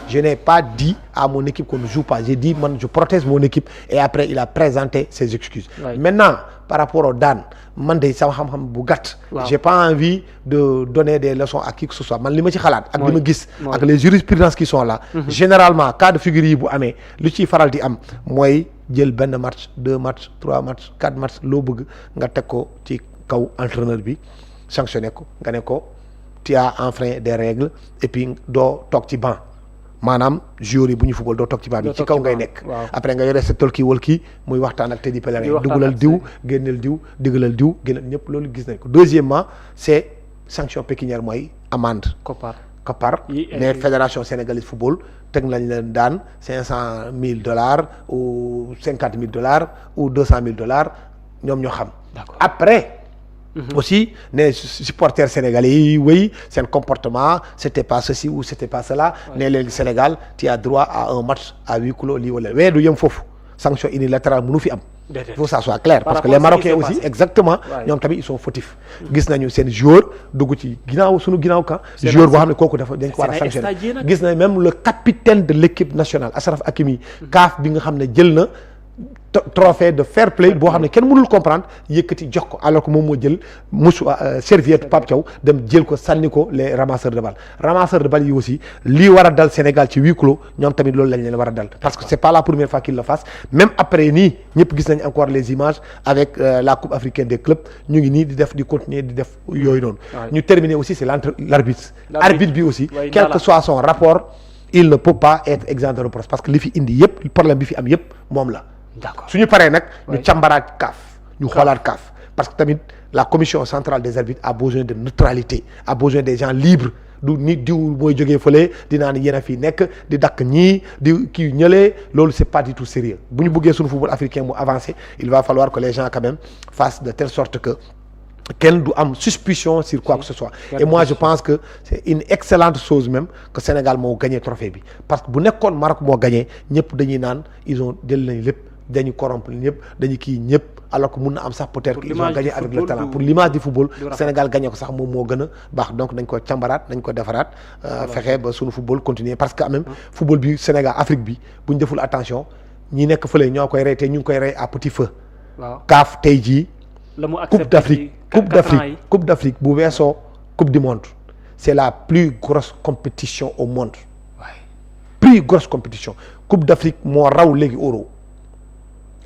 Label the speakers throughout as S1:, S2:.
S1: Je n'ai pas dit à mon équipe qu'on ne joue pas. J'ai dit, je protège mon équipe. Et après, il a présenté ses excuses. Oui. Maintenant, par rapport au Dan, j'ai pas envie de donner des leçons à qui que ce soit. Man, avec les jurisprudences qui sont là, généralement, cas de figure, le chi faral di am, moi, jël ben match, 2 matchs, 3 matchs, 4 matchs, lo bëgg nga tek ko ci kaw entraîneur bi sanctionné ko nga né ko tu as enfreint des règles et puis do tok ci banc. Manam joueur yi buñu football do tok ci banc bi ci kaw ngay nek après nga yoré sa tolki wol ki muy waxtaan ak Teddy Pellerin dugulal diw gennel diw digalal diw gennel ñep lolu gis nañ ko. Deuxièmement, c'est sanction pécuniaire moy amende Copar mais fédération sénégalaise football teg nañ leen daan $500,000 ou $50,000 ou $200,000 ñoom ñoo xam. Après aussi les supporters sénégalais oui c'est un comportement c'était pas ceci ou c'était pas cela né le Sénégal tu as droit à un match à huis clos li wala wé du yëm fofu sanction unilatérale mënu fi am. Il faut que ça soit clair parce que les Marocains aussi exactement ñom tamit ils sont fautifs. Gis nañu sen joueur dugg ci ginaaw suñu ginaaw kan joueur bo xamné koku dafa dañ ko wara sanctionner. Gis nañ même le capitaine de l'équipe nationale Achraf Hakimi CAF bi nga xamné jël na trophée de fair play bo xamné kenn mënul comprendre yëkëti jox ko alors que mom mo jël musu serviette Pape Thiaw dem jël ko sanni ko les ramasseurs de balles yi aussi li wara dal Sénégal ci huis clos ñom tamit loolu lañ leen wara dal parce que c'est pas la première fois qu'ils le fassent même après ni ñëpp gis nañ encore les images avec la coupe africaine des clubs ñu ngi ni di continuer di def yoy non ñu terminer aussi c'est l'arbitre bi aussi quel que soit son rapport il ne peut pas être exempt de reproche parce que li fi indi yëpp problème bi fi am yëpp mom la. D'accord. Si nous parlons, nous chambarons CAF, nous regardons CAF. Parce que tamit, la commission centrale des arbitres a besoin de neutralité, a besoin des gens libres. Du nit diw moy joggé feulé di nan yena fi nek di dak ñi di ki ñëlé lolu c'est pas du tout sérieux. Buñu bëggé suñu football africain mu avancer, il va falloir que les gens quand même fassent de telle sorte que qu'elle doit am suspicion sur quoi que ce soit. Et moi je pense que c'est une excellente chose même que Sénégal mo gagné trophée bi parce que bu nekkon Maroc mo gagné ñëpp dañuy nan ils ont jël nañ lépp dañu corrompre ñëpp dañu ki ñëpp alors que mun am sax peut-être qu'ils ont gagné avec le talent pour l'image du football Sénégal gagné ko sax mom mo gëna bax donc dañ ko chambarat dañ ko défarat fexé ba suñu football continuer parce que même football bi Sénégal Afrique bi buñ deful attention ñi nekk feulé ñokoy rey té ñu koy rey à petit feu CAF tay ji Coupe d'Afrique bu wesso Coupe du monde c'est la plus grosse compétition au monde plus grosse compétition Coupe d'Afrique mo raw légui Euro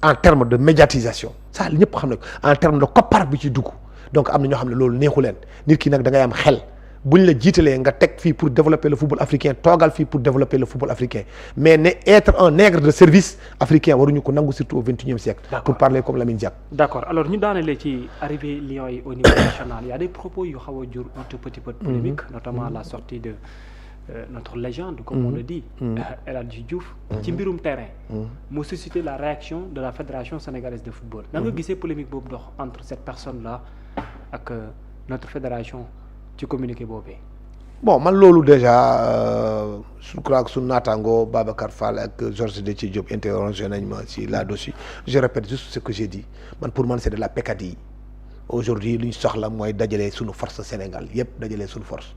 S1: en termes de médiatisation ça ñëpp xam ne en termes de koppar bi ci dugg donc am na ñoo xam ne loolu neexu leen nit ki nag da ngay am xel buñ la jiitalee nga teg fii pour développer le football africain toogal fii pour développer le football africain mais ne être un nègre de service africain waruñu ko nangu surtout au XXIe siècle. Pour parler comme Lamine Diack.
S2: D'accord alors ñu daanelee ci arrivée Lions yi au niveau national il y a des propos yu xaw a jur un tout petit peu de polémique notamment la sortie de notre légende comme on le dit El Hadji Diouf ci mbirum terrain mo suscité la réaction de la Fédération sénégalaise de football da nga gisee polémique boobu dox entre cette personne là ak notre fédération ci communiqué boobee.
S1: Bon man loolu déjà je crois que sunu naataango Babacar Fall ak Georges Déthié Diop interrogé nañ ma ci là-dessus je répète juste ce que j'ai dit man pour man c'est de la peccadille aujourd'hui li ñu soxla mooy dajale sunu force Sénégal yépp dajale sunu force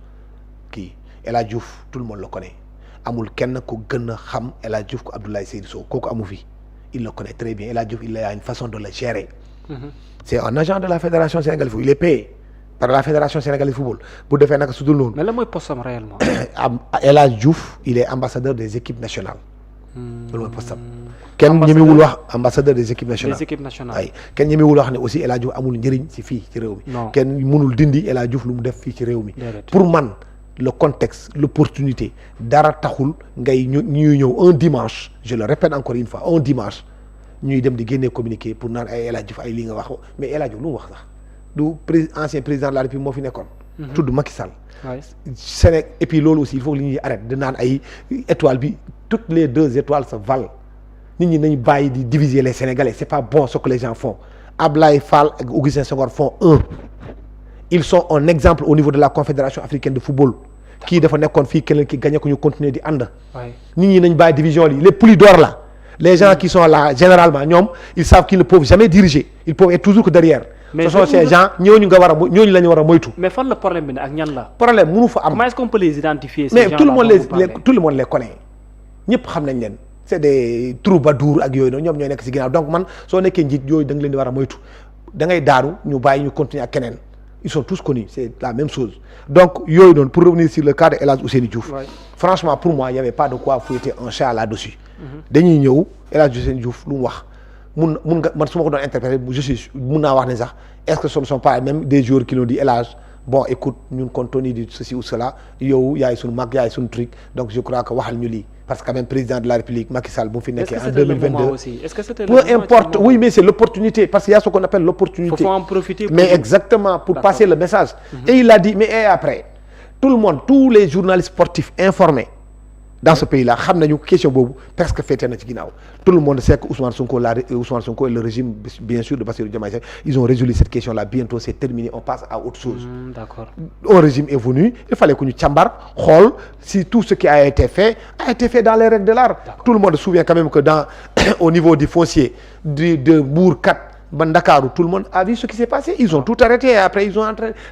S1: kii El Hadji Diouf tout le monde le connaît amul kenn ko gën a xam El Hadji Diouf ko Abdoulaye Seydou Sow kooku amu fi il le connaît très bien El Hadji Diouf il a une façon de le gérer c'est un agent de la Fédération sénégalaise de football il est payé par la Fédération sénégalaise de football bu defee naka su dul noonu
S2: mais lan mooy postam réellement
S1: El Hadji Diouf il est ambassadeur des équipes nationales loolu mooy postam kenn ñemewul wax ambassadeur des équipes nationales ay kenn ñemewul wax ne aussi El Hadji Diouf amul njëriñ ci fii ci réew mi kenn mënul dindi El Hadji Diouf lu mu def fii ci réew mi pour man le contexte l'opportunité dara taxul ngay ñuy ñëw un dimanche je le répète encore une fois un dimanche ñuy dem di génne communiqué pour naan ay El Hadji Diouf ay li nga wax mais El Hadji Diouf lu mu wax sax du ancien président de la République moo fi nekkoon tudd Macky Sall Sénégal et puis loolu aussi il faut que li ñuy arrête de naan ay étoile bi toutes les 2 étoiles se valent nit ñi nañu bàyyi di diviser les Sénégalais c'est pas bon ce que les gens font Ablaye Fall ak Augustin Senghor font ils sont un exemple au niveau de la Confédération africaine de football kii dafa nekkoon fii keneen ki gagné ko ñu continuer di ànd nit ñi nañ bàyyi division yi les poulies d'or là les gens qui sont là généralement ñoom ils savent qu'ils ne peuvent jamais diriger ils peuvent être toujours que derrière
S2: mais
S1: ce sont ces gens ñooñu nga war a ñooñu la ñu war a moytu.
S2: mais fan la problème bi ne ak ñan la.
S1: problème mënu fa am.
S2: comment est-ce qu'on peut les identifier.
S1: mais tout le monde les connaît ñëpp xam nañ leen. c'est des troubadours ak yooyu noonu ñoom ñooy nekk ci ginnaaw donc man soo nekkee njiit yooyu da nga leen di war a moytu da ngay daanu ñu bàyyi ñu continuer ak keneen ils sont tous connus c'est la même chose donc yooyu noonu pour revenir sur le cas de El Hadj Ousseynou Diouf. franchement pour moi il y avait pas de quoi fouetter un chat là-dessus. dañuy ñëw El Hadj Ousseynou Diouf lu mu wax mun nga man su ma ko doon interpréter mun naa wax ne sax est-ce que ce ne sont pas même des joueurs qui l'ont dit El Hadj bon écoute ñun compte tenu de ceci ou cela yow yaay suñu mag yaay suñu truc donc je crois que waxal ñu lii parce que quand même président de la République Macky Sall bu mu fi nekkee en 2022 peu importe oui mais c'est l'opportunité parce qu'il y a ce qu'on appelle l'opportunité.
S2: Faut en profiter
S1: mais exactement pour passer le message. Et il a dit mais et après tout le monde tous les journalistes sportifs informés dans ce pays là xam nañu question boobu presque féete na ci ginnaaw tout le monde sait que Ousmane Sonko et le régime bien sûr de Bassirou Diomaye Faye ils ont résolu cette question là bientôt c'est terminé on passe à autre chose.
S2: D'accord.
S1: Un régime est venu il fallait que ñu càmbar xool si tout ce qui a été fait dans les règles de l'art. Tout le monde se souvient quand même que dans au niveau du foncier de Mbour 4 ba Ndakaaru tout le monde a vu ce qui s'est passé ils ont tout arrêté et après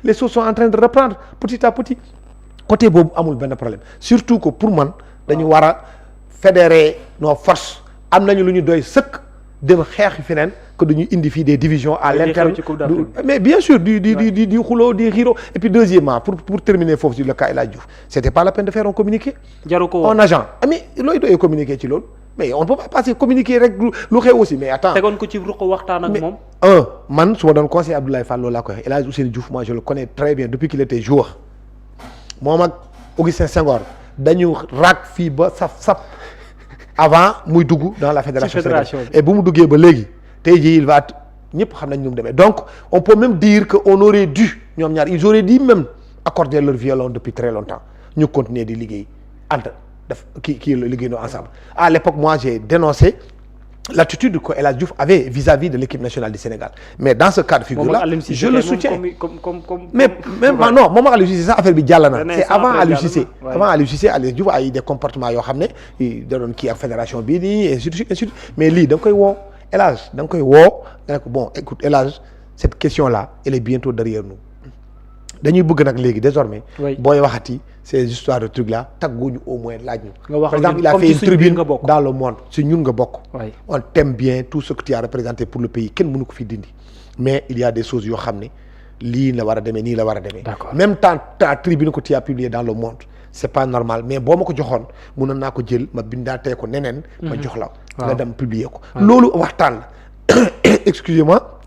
S1: les choses sont en train de reprendre petit à petit côté boobu amul benn problème surtout que pour man dañu war a fédérer nos forces am nañu lu ñu doy sëkk dem xeexi feneen que dañuy indi fii des divisions à l'interne mais bien sûr di xuloo di xiiro et puis deuxièmement pour terminer foofu sur le cas El Hadj Diouf c'était pas la peine de faire un communiqué un agent mais looy doyee communiqué ci loolu mais on ne peut pas passer communiquer rek lu xew aussi mais attends
S2: tegoon ko ci ruq waxtaan ak moom
S1: man su ma doon conseil Abdoulaye Fall loolu laa koy wax El Hadj Ousseynou Diouf moi je le connais très bien depuis qu'il était joueur moom ak Augustin Senghor dañu raak fii ba saf avant muy dugg dans la fédération sénégalaise et bu mu duggee ba léegi tey jii il va ñëpp xam nañ ñu mu demee donc on peut même dire que on aurait dû ñoom ñaar ils auraient dû même accorder leur violon depuis très longtemps ñu continuer di liggéey entre def kii liggéey noo ensemble à l'époque moi j'ai dénoncé l'attitude que El Hadj Diouf avait vis-à-vis de l'équipe nationale du Sénégal mais dans ce cas de figure là je le soutiens mais même non moom ak Aliou Cissé sax affaire bi jàll na c'est avant Aliou Cissé Aliou Diouf ay des comportements yoo xam ne da doon kii ak fédération bii nii ainsi de suite mais lii da nga koy woo El Hadj da nga koy woo nga ne ko bon écoute El Hadj cette question là elle est bientôt derrière nous dañuy bëgg nag léegi désormais booy waxati ces histoires de trucs là tagguñu au moins laaj ñu par exemple il a fait une tribune dans le monde si ñun nga bokk on t'aime bien tout ce que tu as représenté pour le pays kenn mënu ko fi dindi mais il y a des choses yoo xam ne lii la war a demee nii la war a demee même temps ta tribune que tu as publié dans le monde c'est pas normal mais boo ma ko joxoon mënoon naa ko jël ma bindaatee ko neneen ma jox la nga dem publier ko loolu waxtaan la excusez-moi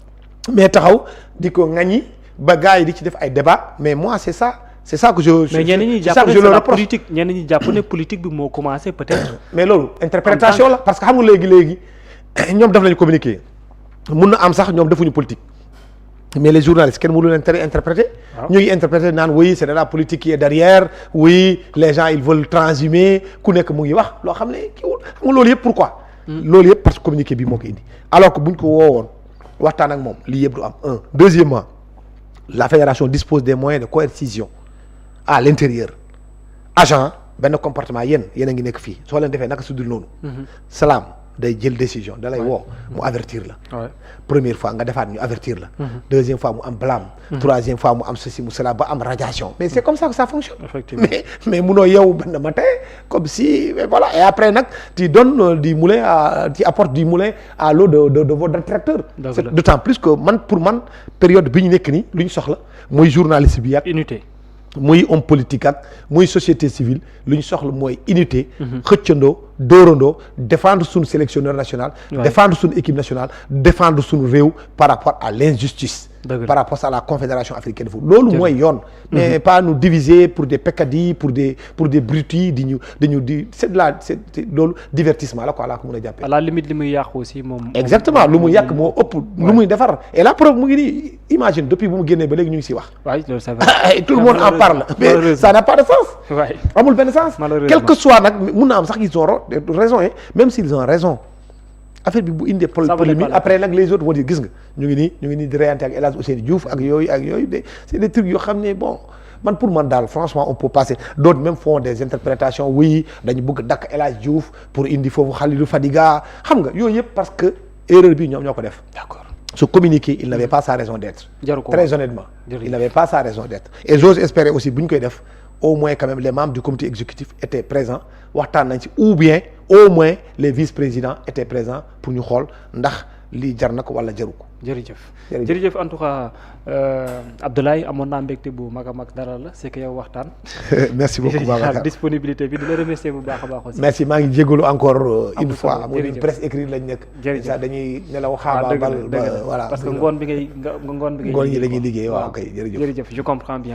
S1: mais taxaw di ko ŋañi ba gars yi di ci def ay débat mais moi c'est ça que je
S2: mais ñenn ñi jàpp ne c'est la politique ñenn ñi jàpp ne politique bi moo commencé peut-être
S1: mais loolu interprétation la parce que xam nga léegi ñoom def nañu communiquer mun na am sax ñoom defuñu politique mais les journalistes kenn mënu leen tere interpréter ñu ngi interpréter naan oui c'est de la politique qui est derrière oui les gens ils veulent transhumer ku nekk mu ngi wax loo xam ne kii wul xam nga loolu yëpp pourquoi loolu yëpp parce que communiqué bi moo ko indi alors que buñ ko woowoon waxtaan ak moom lii yëpp du am deuxièmement la fédération dispose des moyens de coercition à l'intérieur agent benn comportement yéen a ngi nekk fii soo leen defee naka su dul noonu salaam day jël décision da lay woo mu avertir la première fois nga defaat ñu avertir la deuxième fois mu am blâme troisième fois mu am ceci mu cela ba am radiation mais c'est comme ça que ça fonctionne mais munoo yow benn matin comme si voilà et après nag tu donnes du moulin tu apportes du moulin à l'eau de vos détracteurs d'autant plus que pour man période bi ñu nekk nii lu ñu soxla mooy journaliste bi ak
S2: unité
S1: muy homme politique ak muy société civile lu ñu soxla mooy unité xëccandoo dóorandoo défendre suñu sélectionneur national défendre suñu équipe nationale défendre suñu réew par rapport à l'injustice par rapport à la confédération africaine de football loolu mooy yoon mais pas nous diviser pour des peccadilles pour des brutis di c'est loolu divertissement la quoi laa ko mën a jàppee
S2: à la limite li muy yàq aussi moom
S1: exactement lu muy yàq moo ëpp lu muy defar et la preuve mu ngi nii imagine depuis bu mu génnee ba léegi ñu ngi si wax tout le monde en parle mais ça n'a pas de sens amul benn sens quel que soit nag mun na am sax ils ont raison même s'ils ont raison affaire bi bu indee polémique après nag les autres vont dire gis nga ñu ngi nii di reyante ak El Hadj Ousseynou Diouf ak yooyu c'est des trucs yoo xam ne bon man pour man daal franchement on peut passer d'autres même font des interprétations oui dañu bëgg dakk El Hadj Diouf pour indi foofu Khalilou Fadiga xam nga yooyu yëpp parce que erreur bi ñoom ñoo ko def
S2: d'accord
S1: se communiquer il n'avait pas sa raison d'être. Très honnêtement. Il n'avait pas sa raison d'être. Et j'ose espérer aussi bu ñu koy def au moins quand même les membres du comité exécutif étaient présents waxtaan nañ ci ou bien au moins les vice-présidents étaient présents pour ñu xool ndax lii jar na ko wala jaru ko.
S2: jërëjëf en tout cas Abdoulaye amoon naa mbégte bu mag a mag dara la c'est que yow waxtaan.
S1: merci beaucoup Babacar
S2: disponibilité bi di la remercier bu baax a baax aussi.
S1: merci maa ngi jégalu encore une fois. jërëjëf presse écrite lañ nekk.
S2: jërëjëf
S1: dañuy nelaw xaabaabal.
S2: voilà parce que ngoon bi ngay
S1: ngoon yi la ñuy liggéey waaw kay jërëjëf
S2: je comprends bien.